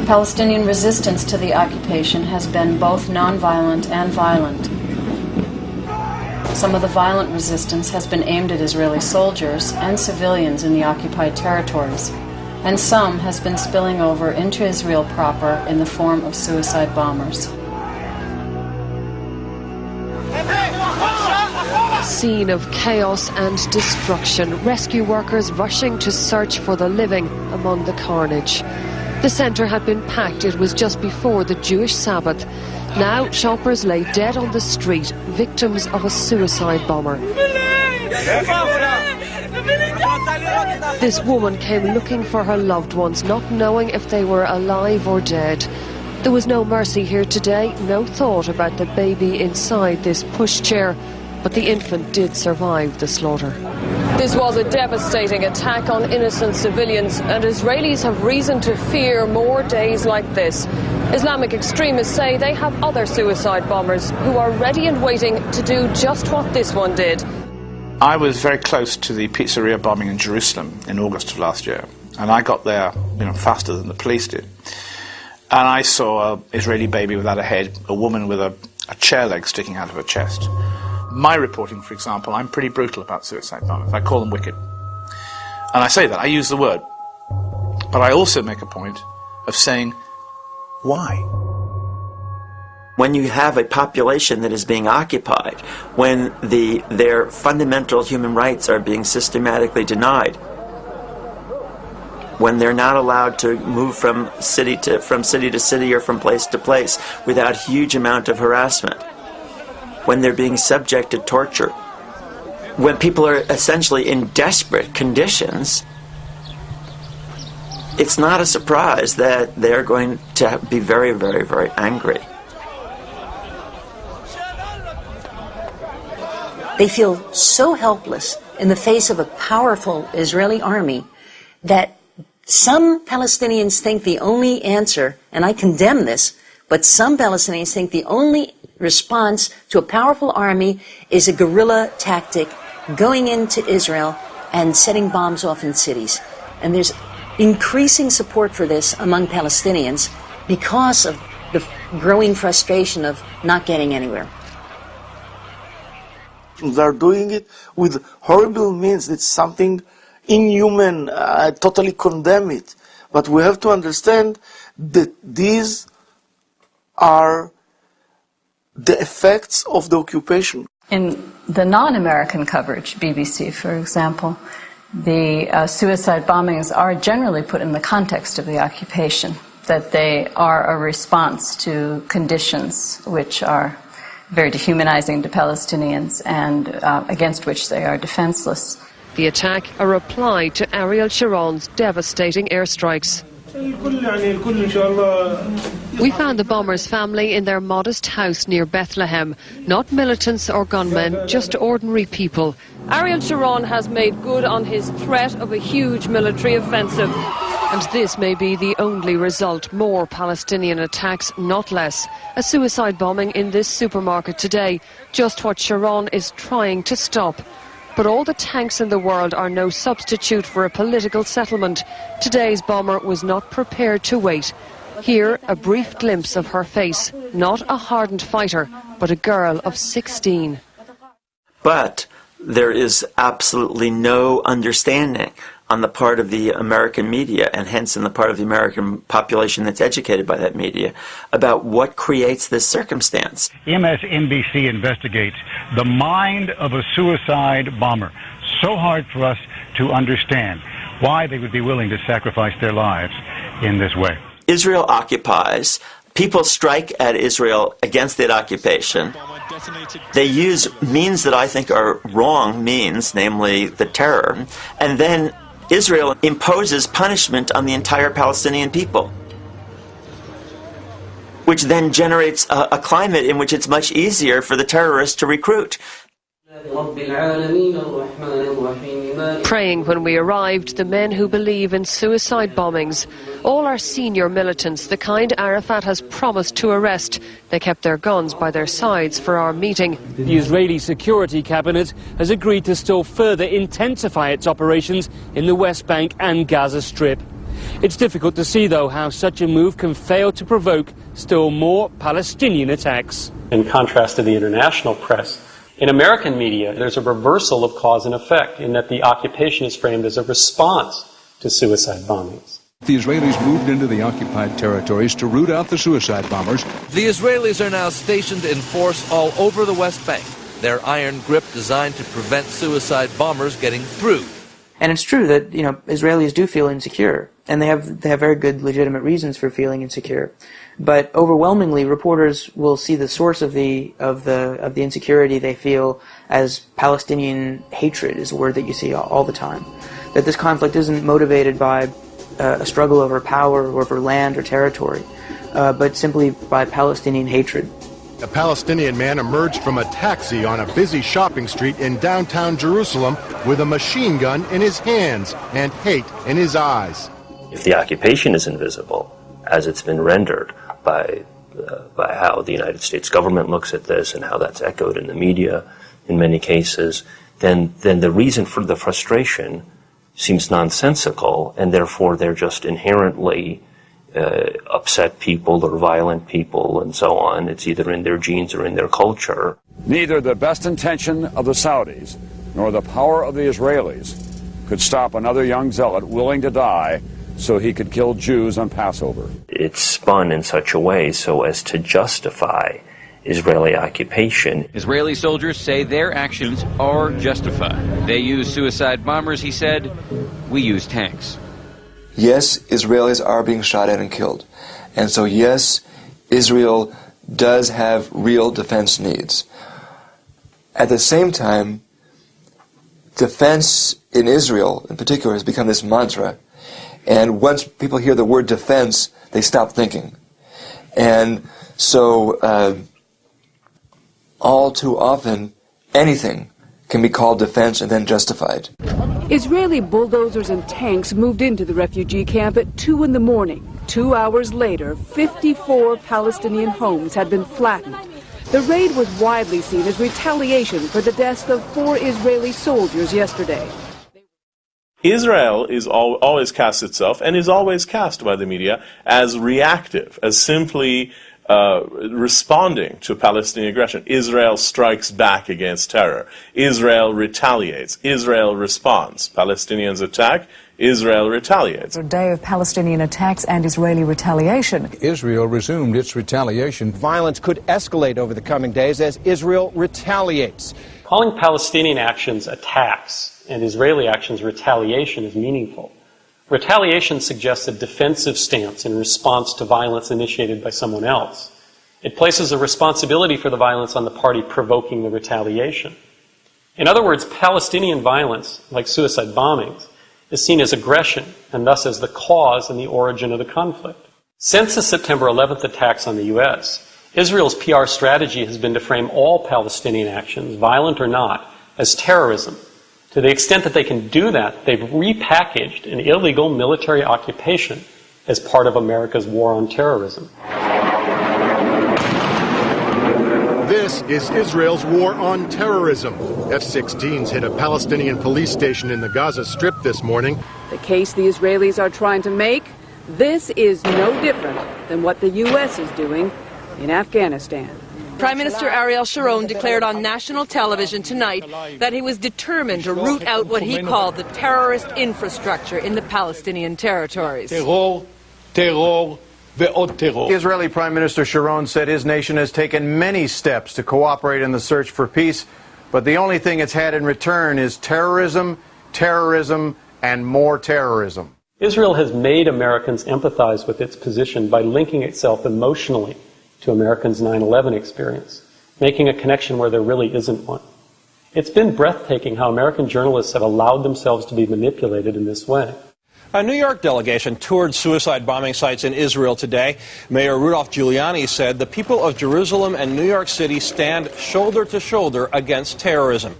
Palestinian resistance to the occupation has been both non-violent and violent. Some of the violent resistance has been aimed at Israeli soldiers and civilians in the occupied territories, and some has been spilling over into Israel proper in the form of suicide bombers. Scene of chaos and destruction, rescue workers rushing to search for the living among the carnage. The centre had been packed. It was just before the Jewish Sabbath. Now shoppers lay dead on the street, victims of a suicide bomber. This woman came looking for her loved ones, not knowing if they were alive or dead. There was no mercy here today, no thought about the baby inside this pushchair, but the infant did survive the slaughter. This was a devastating attack on innocent civilians, and Israelis have reason to fear more days like this. Islamic extremists say they have other suicide bombers who are ready and waiting to do just what this one did. I was very close to the pizzeria bombing in Jerusalem in August of last year, and I got there, faster than the police did. And I saw an Israeli baby without a head, a woman with a chair leg sticking out of her chest. My reporting, for example, I'm pretty brutal about suicide bombers. I call them wicked. And I say that, I use the word. But I also make a point of saying, why? When you have a population that is being occupied, when their fundamental human rights are being systematically denied, when they're not allowed to move from city to city or from place to place without huge amount of harassment, when they're being subject to torture, when people are essentially in desperate conditions, it's not a surprise that they're going to be very, very, very angry. They feel so helpless in the face of a powerful Israeli army that some Palestinians think the only answer, and I condemn this, but some Palestinians think the only response to a powerful army is a guerrilla tactic, going into Israel and setting bombs off in cities. And there's increasing support for this among Palestinians because of the growing frustration of not getting anywhere. They're doing it with horrible means. It's something inhuman. I totally condemn it. But we have to understand that these are the effects of the occupation. In the non-American coverage, BBC, for example, the suicide bombings are generally put in the context of the occupation, that they are a response to conditions which are very dehumanizing to Palestinians and against which they are defenseless. The attack, a reply to Ariel Sharon's devastating airstrikes. We found the bomber's family in their modest house near Bethlehem. Not militants or gunmen, just ordinary people. Ariel Sharon has made good on his threat of a huge military offensive. And this may be the only result. More Palestinian attacks, not less. A suicide bombing in this supermarket today. Just what Sharon is trying to stop. But all the tanks in the world are no substitute for a political settlement. Today's bomber was not prepared to wait. Here, a brief glimpse of her face. Not a hardened fighter, but a girl of 16. But there is absolutely no understanding on the part of the American media, and hence in the part of the American population that's educated by that media, about what creates this circumstance. MSNBC investigates the mind of a suicide bomber. So hard for us to understand why they would be willing to sacrifice their lives in this way. Israel occupies. People strike at Israel against that occupation. They use means that I think are wrong means, namely the terror, and then Israel imposes punishment on the entire Palestinian people, which then generates a climate in which it's much easier for the terrorists to recruit. Praying when we arrived, the men who believe in suicide bombings. All are senior militants, the kind Arafat has promised to arrest. They kept their guns by their sides for our meeting. The Israeli Security Cabinet has agreed to still further intensify its operations in the West Bank and Gaza Strip. It's difficult to see, though, how such a move can fail to provoke still more Palestinian attacks. In contrast to the international press, in American media, there's a reversal of cause and effect in that the occupation is framed as a response to suicide bombings. The Israelis moved into the occupied territories to root out the suicide bombers. The Israelis are now stationed in force all over the West Bank, their iron grip designed to prevent suicide bombers getting through. And it's true that, Israelis do feel insecure, and they have very good legitimate reasons for feeling insecure. But overwhelmingly, reporters will see the source of the insecurity they feel as Palestinian hatred is a word that you see all the time. That this conflict isn't motivated by a struggle over power or over land or territory, but simply by Palestinian hatred. A Palestinian man emerged from a taxi on a busy shopping street in downtown Jerusalem with a machine gun in his hands and hate in his eyes. If the occupation is invisible, as it's been rendered by how the United States government looks at this and how that's echoed in the media in many cases, then the reason for the frustration seems nonsensical, and therefore they're just inherently upset people or violent people and so on. It's either in their genes or in their culture. Neither the best intention of the Saudis nor the power of the Israelis could stop another young zealot willing to die so he could kill Jews on Passover. It's spun in such a way so as to justify Israeli occupation. Israeli soldiers say their actions are justified. They use suicide bombers, he said. We use tanks. Yes, Israelis are being shot at and killed. And so yes, Israel does have real defense needs. At the same time, defense in Israel in particular has become this mantra. And once people hear the word defense, they stop thinking. And so all too often, anything can be called defense and then justified. Israeli bulldozers and tanks moved into the refugee camp at 2 in the morning. 2 hours later, 54 Palestinian homes had been flattened. The raid was widely seen as retaliation for the deaths of 4 Israeli soldiers yesterday. Israel is always cast itself, and is always cast by the media, as reactive, as simply responding to Palestinian aggression. Israel strikes back against terror. Israel retaliates. Israel responds. Palestinians attack. Israel retaliates. A day of Palestinian attacks and Israeli retaliation. Israel resumed its retaliation. Violence could escalate over the coming days as Israel retaliates. Calling Palestinian actions attacks and Israeli actions retaliation is meaningful. Retaliation suggests a defensive stance in response to violence initiated by someone else. It places a responsibility for the violence on the party provoking the retaliation. In other words, Palestinian violence, like suicide bombings, is seen as aggression and thus as the cause and the origin of the conflict. Since the September 11th attacks on the U.S., Israel's PR strategy has been to frame all Palestinian actions, violent or not, as terrorism. To the extent that they can do that, they've repackaged an illegal military occupation as part of America's war on terrorism. This is Israel's war on terrorism. F-16s hit a Palestinian police station in the Gaza Strip this morning. The case the Israelis are trying to make, this is no different than what the U.S. is doing in Afghanistan. Prime Minister Ariel Sharon declared on national television tonight that he was determined to root out what he called the terrorist infrastructure in the Palestinian territories. The Israeli Prime Minister Sharon said his nation has taken many steps to cooperate in the search for peace, but the only thing it's had in return is terrorism, terrorism, and more terrorism. Israel has made Americans empathize with its position by linking itself emotionally to Americans' 9/11 experience, making a connection where there really isn't one. It's been breathtaking how American journalists have allowed themselves to be manipulated in this way. A New York delegation toured suicide bombing sites in Israel today. Mayor Rudolph Giuliani said the people of Jerusalem and New York City stand shoulder to shoulder against terrorism.